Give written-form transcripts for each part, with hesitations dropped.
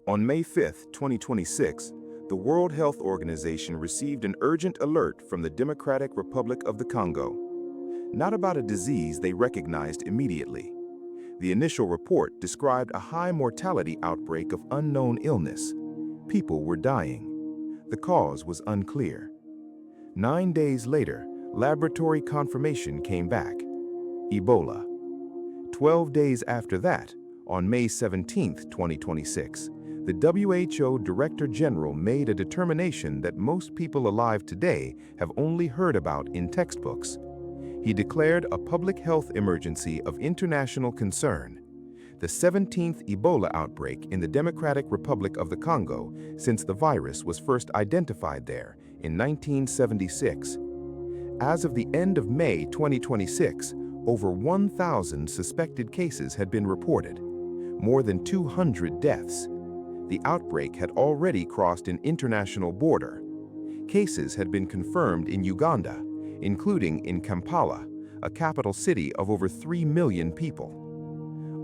On May 5, 2026, the World Health Organization received an urgent alert from the Democratic Republic of the Congo. Not about a disease they recognized immediately. The initial report described a high mortality outbreak of unknown illness. People were dying. The cause was unclear. 9 days later, laboratory confirmation came back: Ebola. 12 days after that, on May 17, 2026, the WHO Director General made a determination that most people alive today have only heard about in textbooks. He declared a public health emergency of international concern, the 17th Ebola outbreak in the Democratic Republic of the Congo since the virus was first identified there in 1976. As of the end of May 2026, over 1,000 suspected cases had been reported, more than 200 deaths. The outbreak had already crossed an international border. Cases had been confirmed in Uganda, including in Kampala, a capital city of over 3 million people.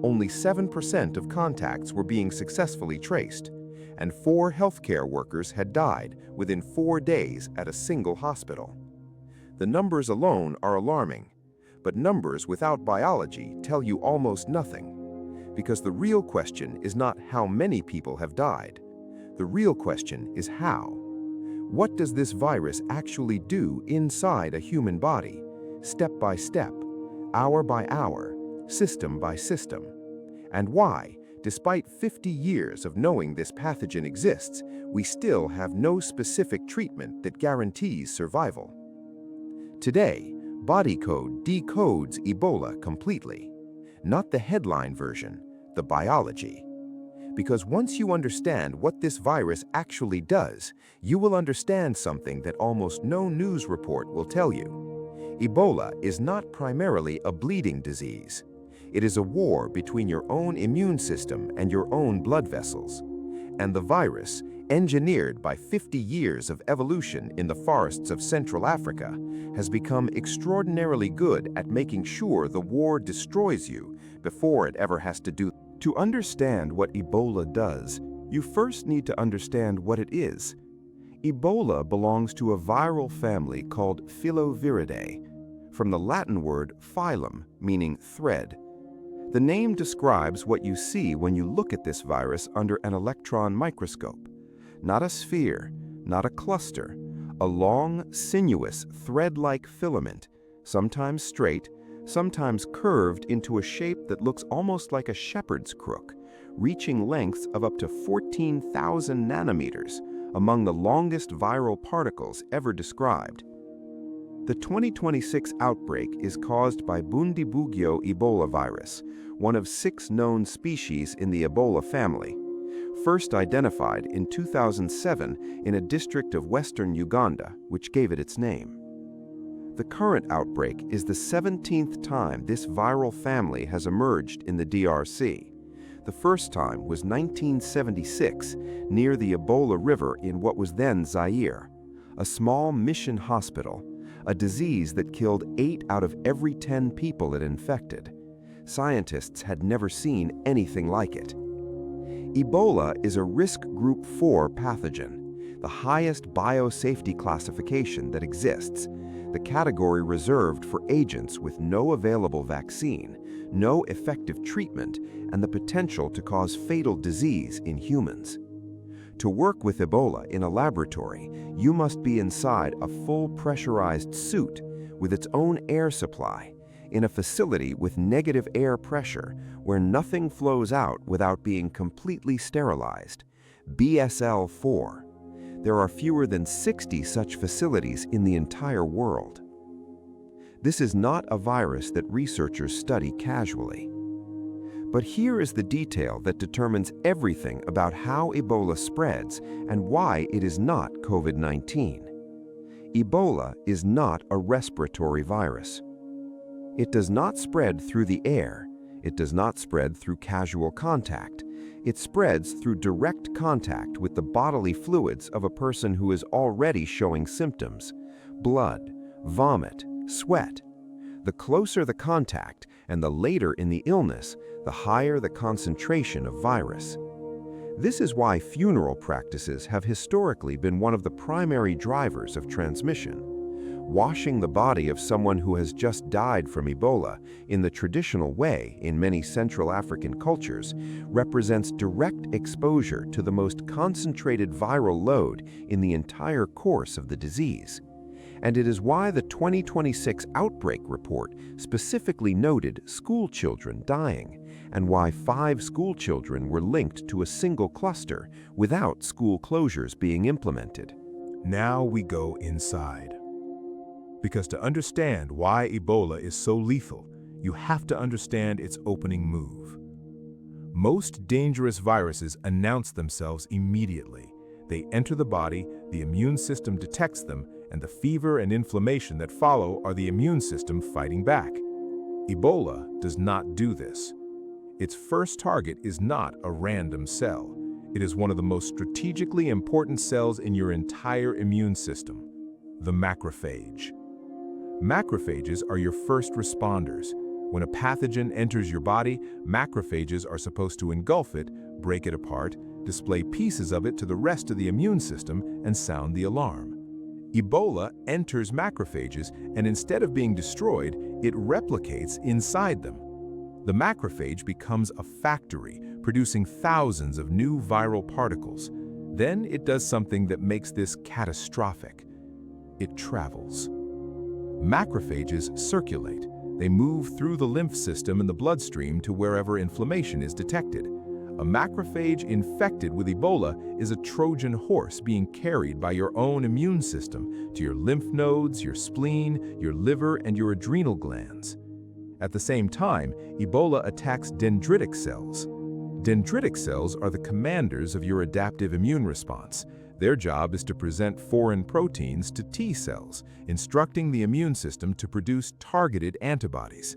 Only 7% of contacts were being successfully traced, and 4 healthcare workers had died within 4 days at a single hospital. The numbers alone are alarming, but numbers without biology tell you almost nothing, because the real question is not how many people have died. The real question is how. What does this virus actually do inside a human body, step by step, hour by hour, system by system? And why, despite 50 years of knowing this pathogen exists, we still have no specific treatment that guarantees survival? Today, BodyCode decodes Ebola completely. Not the headline version, the biology. Because once you understand what this virus actually does, you will understand something that almost no news report will tell you. Ebola is not primarily a bleeding disease. It is a war between your own immune system and your own blood vessels. And the virus, engineered by 50 years of evolution in the forests of Central Africa, has become extraordinarily good at making sure the war destroys you before it ever has to do. To understand what Ebola does, you first need to understand what it is. Ebola belongs to a viral family called Filoviridae, from the Latin word phylum, meaning thread. The name describes what you see when you look at this virus under an electron microscope. Not a sphere, not a cluster, a long, sinuous, thread-like filament, sometimes straight, sometimes curved into a shape that looks almost like a shepherd's crook, reaching lengths of up to 14,000 nanometers, among the longest viral particles ever described. The 2026 outbreak is caused by Bundibugyo Ebola virus, one of 6 known species in the Ebola family, first identified in 2007 in a district of western Uganda, which gave it its name. The current outbreak is the 17th time this viral family has emerged in the DRC. The first time was 1976 near the Ebola River in what was then Zaire, a small mission hospital, a disease that killed 8 out of every 10 people it infected. Scientists had never seen anything like it. Ebola is a risk group 4 pathogen, the highest biosafety classification that exists, the category reserved for agents with no available vaccine, no effective treatment, and the potential to cause fatal disease in humans. To work with Ebola in a laboratory, you must be inside a full pressurized suit with its own air supply, in a facility with negative air pressure where nothing flows out without being completely sterilized, BSL-4. There are fewer than 60 such facilities in the entire world. This is not a virus that researchers study casually. But here is the detail that determines everything about how Ebola spreads and why it is not COVID-19. Ebola is not a respiratory virus. It does not spread through the air. It does not spread through casual contact. It spreads through direct contact with the bodily fluids of a person who is already showing symptoms: blood, vomit, sweat. The closer the contact and the later in the illness, the higher the concentration of virus. This is why funeral practices have historically been one of the primary drivers of transmission. Washing the body of someone who has just died from Ebola in the traditional way in many Central African cultures represents direct exposure to the most concentrated viral load in the entire course of the disease. And it is why the 2026 Outbreak report specifically noted school children dying, and why 5 school children were linked to a single cluster without school closures being implemented. Now we go inside. Because to understand why Ebola is so lethal, you have to understand its opening move. Most dangerous viruses announce themselves immediately. They enter the body, the immune system detects them, and the fever and inflammation that follow are the immune system fighting back. Ebola does not do this. Its first target is not a random cell. It is one of the most strategically important cells in your entire immune system, the macrophage. Macrophages are your first responders. When a pathogen enters your body, macrophages are supposed to engulf it, break it apart, display pieces of it to the rest of the immune system, and sound the alarm. Ebola enters macrophages, and instead of being destroyed, it replicates inside them. The macrophage becomes a factory, producing thousands of new viral particles. Then it does something that makes this catastrophic. It travels. Macrophages circulate. They move through the lymph system and the bloodstream to wherever inflammation is detected. A macrophage infected with Ebola is a Trojan horse being carried by your own immune system to your lymph nodes, your spleen, your liver, and your adrenal glands. At the same time, Ebola attacks dendritic cells. Dendritic cells are the commanders of your adaptive immune response. Their job is to present foreign proteins to T cells, instructing the immune system to produce targeted antibodies.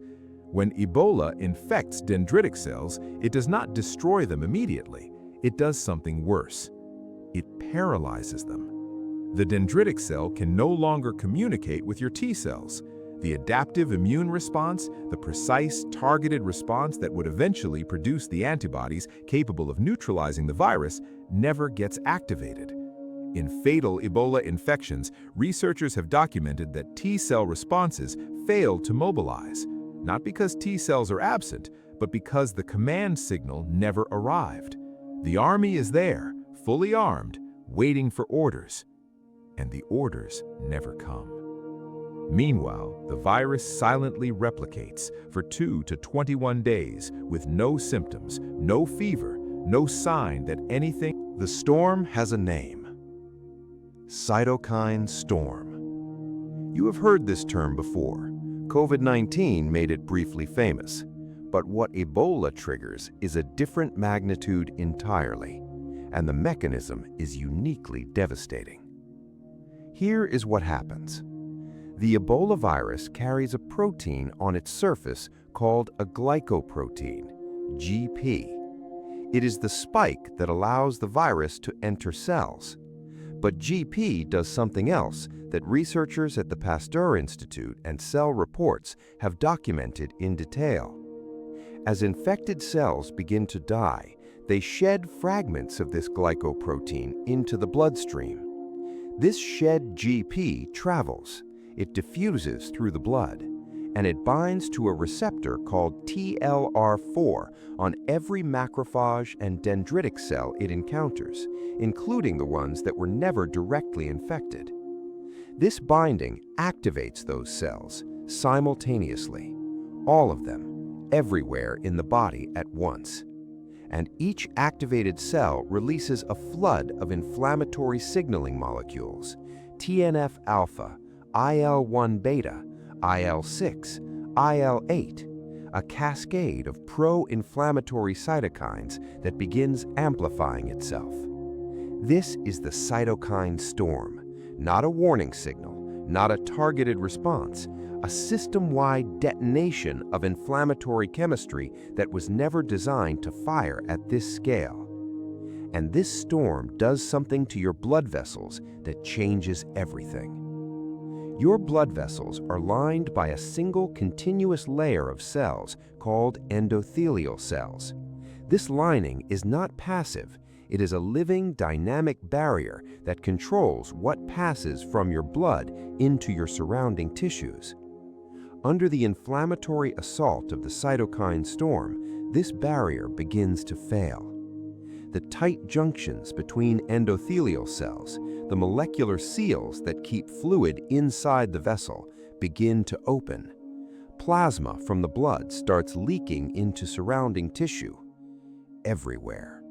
When Ebola infects dendritic cells, it does not destroy them immediately. It does something worse. It paralyzes them. The dendritic cell can no longer communicate with your T cells. The adaptive immune response, the precise, targeted response that would eventually produce the antibodies capable of neutralizing the virus, never gets activated. In fatal Ebola infections, researchers have documented that T-cell responses fail to mobilize, not because T-cells are absent, but because the command signal never arrived. The army is there, fully armed, waiting for orders, and the orders never come. Meanwhile, the virus silently replicates for 2 to 21 days with no symptoms, no fever, no sign that anything. The storm has a name. Cytokine storm. You have heard this term before. COVID-19 made it briefly famous. But what Ebola triggers is a different magnitude entirely, and the mechanism is uniquely devastating. Here is what happens. The Ebola virus carries a protein on its surface called a glycoprotein, GP. It is the spike that allows the virus to enter cells. But GP does something else that researchers at the Pasteur Institute and Cell Reports have documented in detail. As infected cells begin to die, they shed fragments of this glycoprotein into the bloodstream. This shed GP travels. It diffuses through the blood, and it binds to a receptor called TLR4 on every macrophage and dendritic cell it encounters, including the ones that were never directly infected. This binding activates those cells simultaneously, all of them, everywhere in the body at once. And each activated cell releases a flood of inflammatory signaling molecules, TNF-alpha, IL-1 beta, IL-6, IL-8, a cascade of pro-inflammatory cytokines that begins amplifying itself. This is the cytokine storm, not a warning signal, not a targeted response, a system-wide detonation of inflammatory chemistry that was never designed to fire at this scale. And this storm does something to your blood vessels that changes everything. Your blood vessels are lined by a single continuous layer of cells called endothelial cells. This lining is not passive. It is a living, dynamic barrier that controls what passes from your blood into your surrounding tissues. Under the inflammatory assault of the cytokine storm, this barrier begins to fail. The tight junctions between endothelial cells, the molecular seals that keep fluid inside the vessel, begin to open. Plasma from the blood starts leaking into surrounding tissue, everywhere.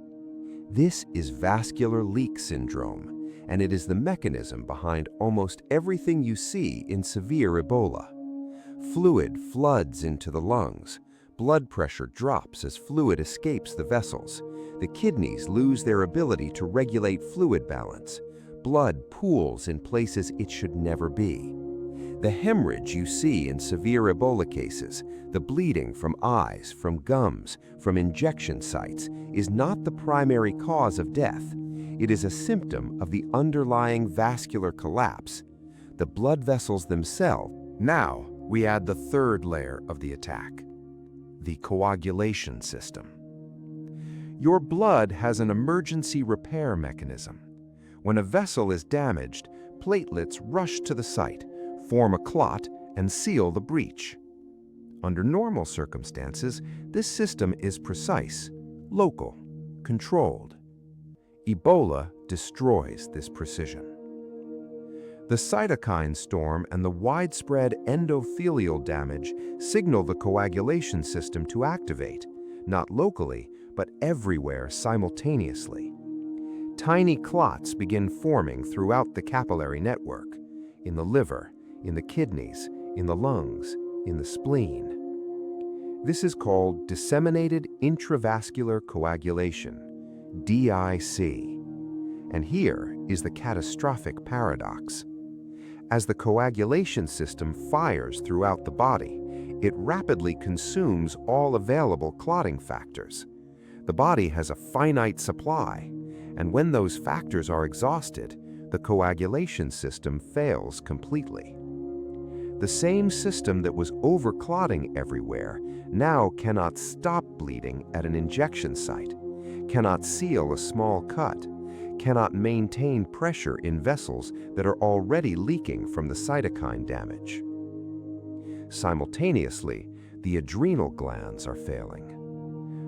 This is vascular leak syndrome, and it is the mechanism behind almost everything you see in severe Ebola. Fluid floods into the lungs. Blood pressure drops as fluid escapes the vessels. The kidneys lose their ability to regulate fluid balance. Blood pools in places it should never be. The hemorrhage you see in severe Ebola cases, the bleeding from eyes, from gums, from injection sites, is not the primary cause of death. It is a symptom of the underlying vascular collapse. The blood vessels themselves. Now, we add the third layer of the attack, the coagulation system. Your blood has an emergency repair mechanism. When a vessel is damaged, platelets rush to the site, form a clot, and seal the breach. Under normal circumstances, this system is precise, local, controlled. Ebola destroys this precision. The cytokine storm and the widespread endothelial damage signal the coagulation system to activate, not locally, but everywhere simultaneously. Tiny clots begin forming throughout the capillary network, in the liver, in the kidneys, in the lungs, in the spleen. This is called disseminated intravascular coagulation, DIC. And here is the catastrophic paradox. As the coagulation system fires throughout the body, it rapidly consumes all available clotting factors. The body has a finite supply, and when those factors are exhausted, the coagulation system fails completely. The same system that was overclotting everywhere now cannot stop bleeding at an injection site, cannot seal a small cut, cannot maintain pressure in vessels that are already leaking from the cytokine damage. Simultaneously, the adrenal glands are failing.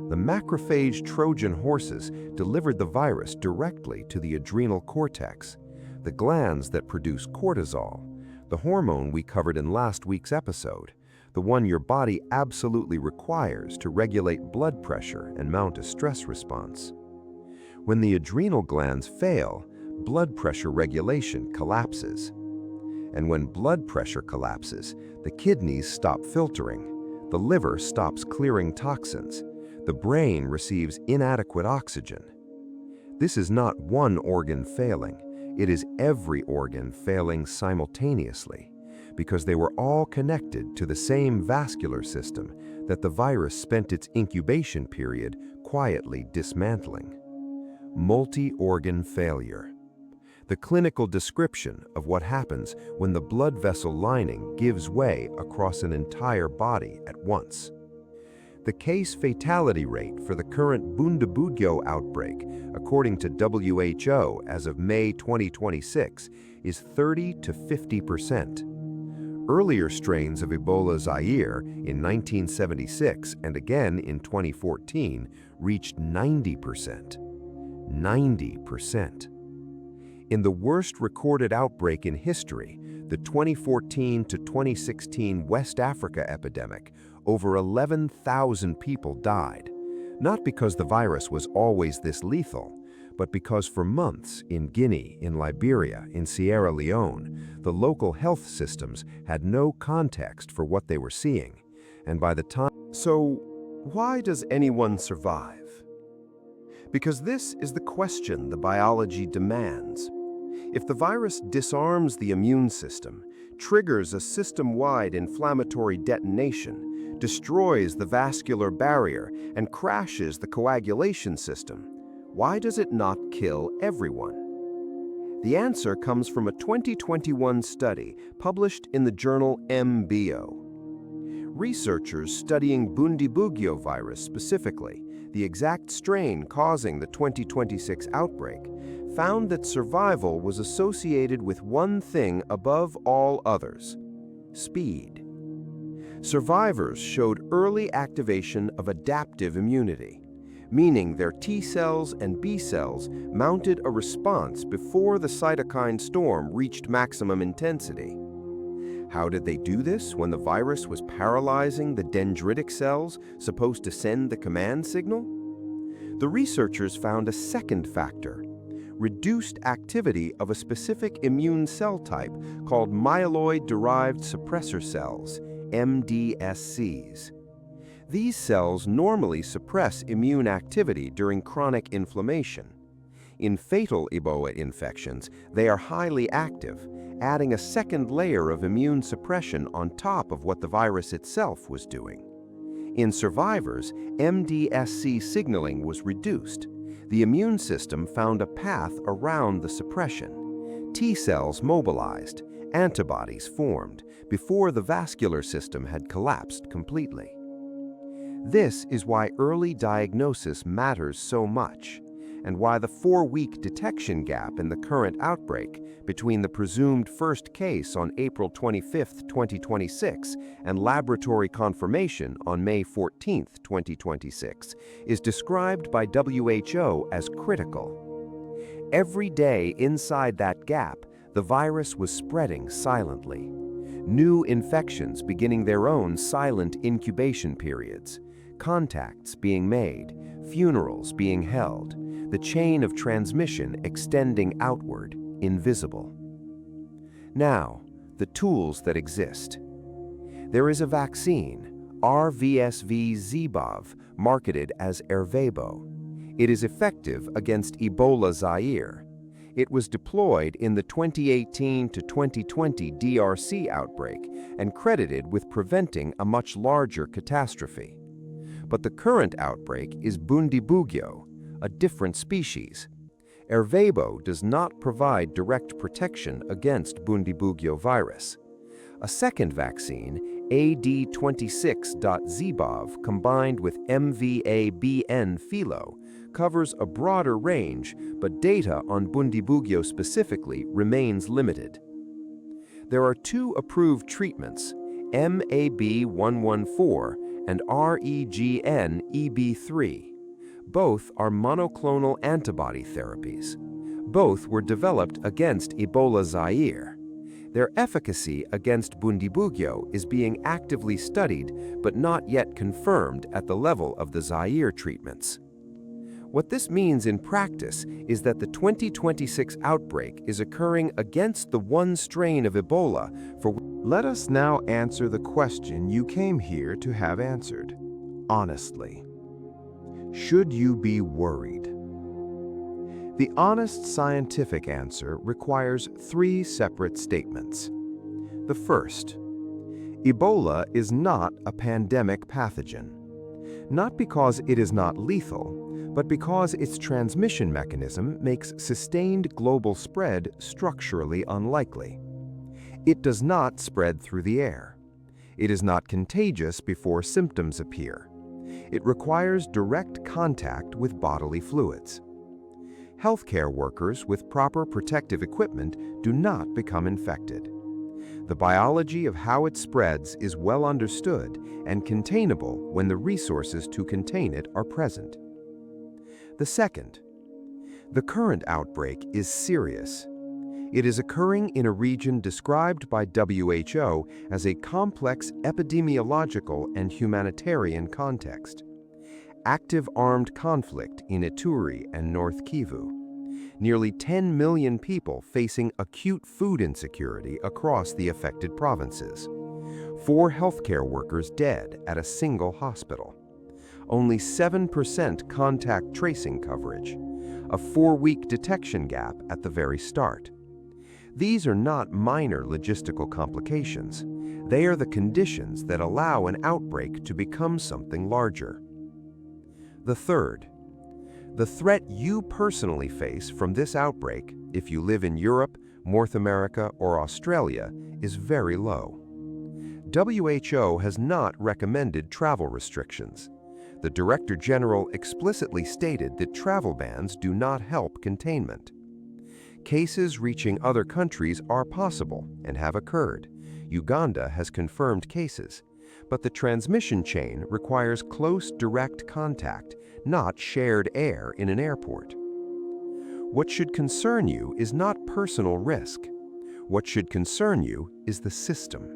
The macrophage Trojan horses delivered the virus directly to the adrenal cortex, the glands that produce cortisol, the hormone we covered in last week's episode, the one your body absolutely requires to regulate blood pressure and mount a stress response. When the adrenal glands fail, blood pressure regulation collapses. And when blood pressure collapses, the kidneys stop filtering, the liver stops clearing toxins, the brain receives inadequate oxygen. This is not one organ failing, it is every organ failing simultaneously, because they were all connected to the same vascular system that the virus spent its incubation period quietly dismantling. Multi-organ failure. The clinical description of what happens when the blood vessel lining gives way across an entire body at once. The case fatality rate for the current Bundibugyo outbreak, according to WHO as of May 2026, is 30 to 50%. Earlier strains of Ebola Zaire in 1976 and again in 2014 reached 90%. 90%. In the worst recorded outbreak in history, the 2014 to 2016 West Africa epidemic, over 11,000 people died, not because the virus was always this lethal, but because for months in Guinea, in Liberia, in Sierra Leone, the local health systems had no context for what they were seeing, and by the time... So, why does anyone survive? Because this is the question the biology demands. If the virus disarms the immune system, triggers a system-wide inflammatory detonation, destroys the vascular barrier, and crashes the coagulation system, why does it not kill everyone? The answer comes from a 2021 study published in the journal MBO. Researchers studying Bundibugyo virus specifically the exact strain causing the 2026 outbreak, found that survival was associated with one thing above all others: speed. Survivors showed early activation of adaptive immunity, meaning their T cells and B cells mounted a response before the cytokine storm reached maximum intensity. How did they do this when the virus was paralyzing the dendritic cells supposed to send the command signal? The researchers found a second factor: reduced activity of a specific immune cell type called myeloid-derived suppressor cells, MDSCs. These cells normally suppress immune activity during chronic inflammation. In fatal Ebola infections, they are highly active, adding a second layer of immune suppression on top of what the virus itself was doing. In survivors, MDSC signaling was reduced. The immune system found a path around the suppression. T cells mobilized, antibodies formed, before the vascular system had collapsed completely. This is why early diagnosis matters so much, and why the 4-week detection gap in the current outbreak between the presumed first case on April 25, 2026, and laboratory confirmation on May 14, 2026, is described by WHO as critical. Every day inside that gap, the virus was spreading silently. New infections beginning their own silent incubation periods, contacts being made, funerals being held, the chain of transmission extending outward, invisible. Now, the tools that exist. There is a vaccine, RVSV-ZBOV, marketed as Ervebo. It is effective against Ebola Zaire. It was deployed in the 2018 to 2020 DRC outbreak and credited with preventing a much larger catastrophe. But the current outbreak is Bundibugyo, a different species. Ervebo does not provide direct protection against Bundibugyo virus. A second vaccine, AD26.ZBOV, combined with MVA-BN Philo, covers a broader range, but data on Bundibugyo specifically remains limited. There are 2 approved treatments, MAB114 and REGN-EB3. Both are monoclonal antibody therapies. Both were developed against Ebola Zaire. Their efficacy against Bundibugyo is being actively studied but not yet confirmed at the level of the Zaire treatments. What this means in practice is that the 2026 outbreak is occurring against the one strain of Ebola for... Let us now answer the question you came here to have answered. Honestly. Should you be worried? The honest scientific answer requires 3 separate statements. The first, Ebola is not a pandemic pathogen. Not because it is not lethal, but because its transmission mechanism makes sustained global spread structurally unlikely. It does not spread through the air. It is not contagious before symptoms appear. It requires direct contact with bodily fluids. Healthcare workers with proper protective equipment do not become infected. The biology of how it spreads is well understood and containable when the resources to contain it are present. The second, the current outbreak is serious. It is occurring in a region described by WHO as a complex epidemiological and humanitarian context. Active armed conflict in Ituri and North Kivu. Nearly 10 million people facing acute food insecurity across the affected provinces. 4 healthcare workers dead at a single hospital. Only 7% contact tracing coverage. A 4-week detection gap at the very start. These are not minor logistical complications. They are the conditions that allow an outbreak to become something larger. The third, the threat you personally face from this outbreak, if you live in Europe, North America, or Australia, is very low. WHO has not recommended travel restrictions. The Director General explicitly stated that travel bans do not help containment. Cases reaching other countries are possible and have occurred. Uganda has confirmed cases, but the transmission chain requires close direct contact, not shared air in an airport. What should concern you is not personal risk. What should concern you is the system.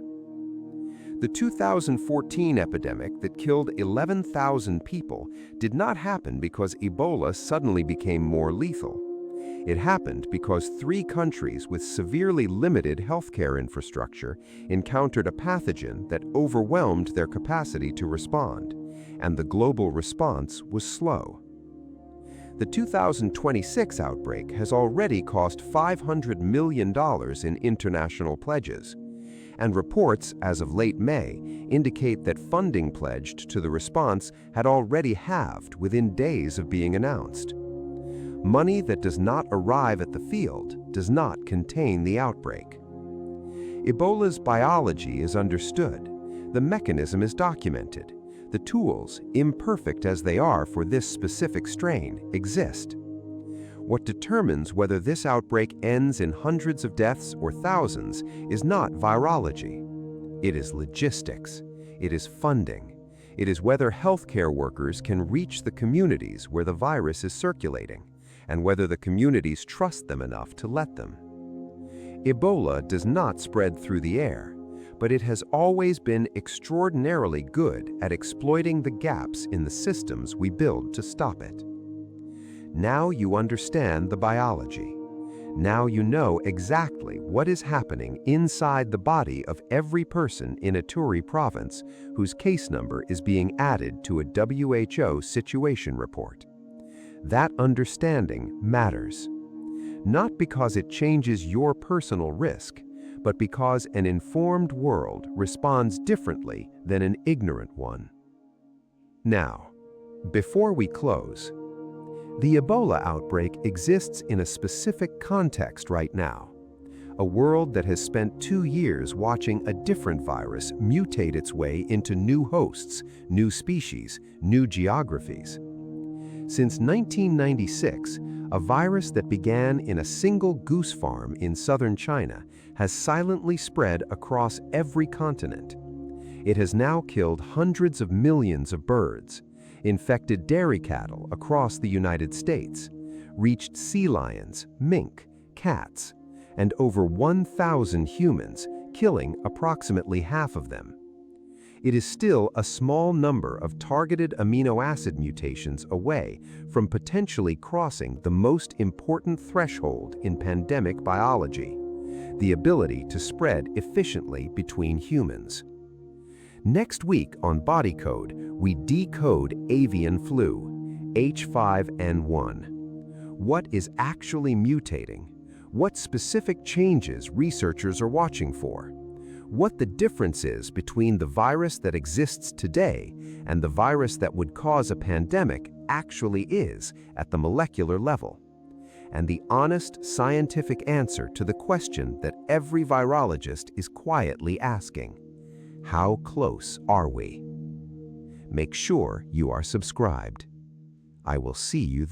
The 2014 epidemic that killed 11,000 people did not happen because Ebola suddenly became more lethal. It happened because 3 countries with severely limited healthcare infrastructure encountered a pathogen that overwhelmed their capacity to respond, and the global response was slow. The 2026 outbreak has already cost $500 million in international pledges, and reports as of late May indicate that funding pledged to the response had already halved within days of being announced. Money that does not arrive at the field does not contain the outbreak. Ebola's biology is understood. The mechanism is documented. The tools, imperfect as they are for this specific strain, exist. What determines whether this outbreak ends in hundreds of deaths or thousands is not virology. It is logistics. It is funding. It is whether healthcare workers can reach the communities where the virus is circulating, and whether the communities trust them enough to let them. Ebola does not spread through the air, but it has always been extraordinarily good at exploiting the gaps in the systems we build to stop it. Now you understand the biology. Now you know exactly what is happening inside the body of every person in Ituri province whose case number is being added to a WHO situation report. That understanding matters, not because it changes your personal risk, but because an informed world responds differently than an ignorant one. Now, before we close, the Ebola outbreak exists in a specific context right now, a world that has spent 2 years watching a different virus mutate its way into new hosts, new species, new geographies. Since 1996, a virus that began in a single goose farm in southern China has silently spread across every continent. It has now killed hundreds of millions of birds, infected dairy cattle across the United States, reached sea lions, mink, cats, and over 1,000 humans, killing approximately half of them. It is still a small number of targeted amino acid mutations away from potentially crossing the most important threshold in pandemic biology, the ability to spread efficiently between humans. Next week on BodyCode, we decode avian flu, H5N1. What is actually mutating? What specific changes researchers are watching for? What the difference is between the virus that exists today and the virus that would cause a pandemic actually is at the molecular level, and the honest scientific answer to the question that every virologist is quietly asking: how close are we? Make sure you are subscribed. I will see you there.